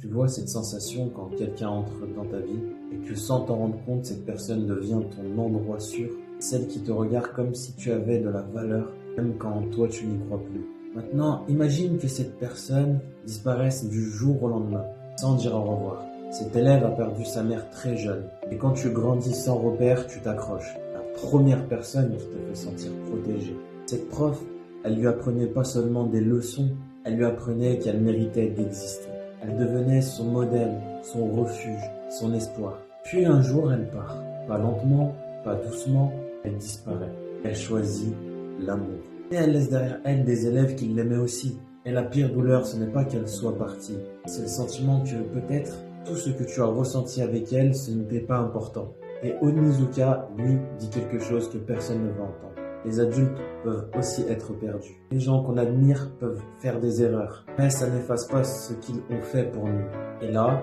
Tu vois cette sensation quand quelqu'un entre dans ta vie et que sans t'en rendre compte, cette personne devient ton endroit sûr, celle qui te regarde comme si tu avais de la valeur, même quand toi tu n'y crois plus. Maintenant, imagine que cette personne disparaisse du jour au lendemain, sans dire au revoir. Cet élève a perdu sa mère très jeune, et quand tu grandis sans repère, tu t'accroches. La première personne qui te fait sentir protégé. Cette prof, elle lui apprenait pas seulement des leçons, elle lui apprenait qu'elle méritait d'exister. Elle devenait son modèle, son refuge, son espoir. Puis un jour, elle part. Pas lentement, pas doucement, elle disparaît. Elle choisit l'amour. Et elle laisse derrière elle des élèves qui l'aimaient aussi. Et la pire douleur, ce n'est pas qu'elle soit partie. C'est le sentiment que peut-être tout ce que tu as ressenti avec elle, ce n'était pas important. Et Onizuka, lui, dit quelque chose que personne ne va entendre. Les adultes peuvent aussi être perdus. Les gens qu'on admire peuvent faire des erreurs, mais ça n'efface pas ce qu'ils ont fait pour nous. Et là,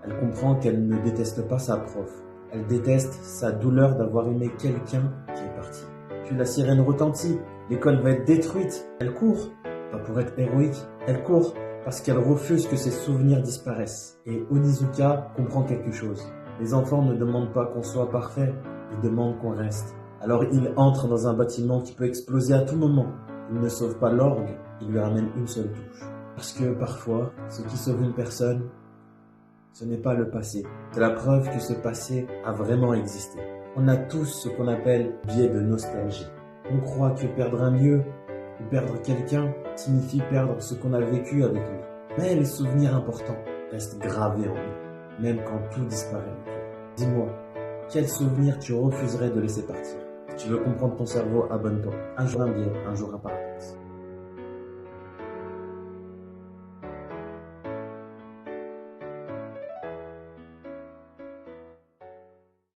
elle comprend qu'elle ne déteste pas sa prof. Elle déteste sa douleur d'avoir aimé quelqu'un qui est parti. Puis la sirène retentit, l'école va être détruite. Elle court, pas pour être héroïque, elle court parce qu'elle refuse que ses souvenirs disparaissent. Et Onizuka comprend quelque chose. Les enfants ne demandent pas qu'on soit parfait, ils demandent qu'on reste. Alors il entre dans un bâtiment qui peut exploser à tout moment. Il ne sauve pas l'orgue, il lui ramène une seule touche. Parce que parfois, ce qui sauve une personne, ce n'est pas le passé. C'est la preuve que ce passé a vraiment existé. On a tous ce qu'on appelle biais de nostalgie. On croit que perdre un lieu ou perdre quelqu'un signifie perdre ce qu'on a vécu avec lui. Mais les souvenirs importants restent gravés en nous, même quand tout disparaît. Dis-moi, quel souvenir tu refuserais de laisser partir? Si tu veux comprendre ton cerveau, abonne-toi. Un jour un biais, un jour un paradoxe.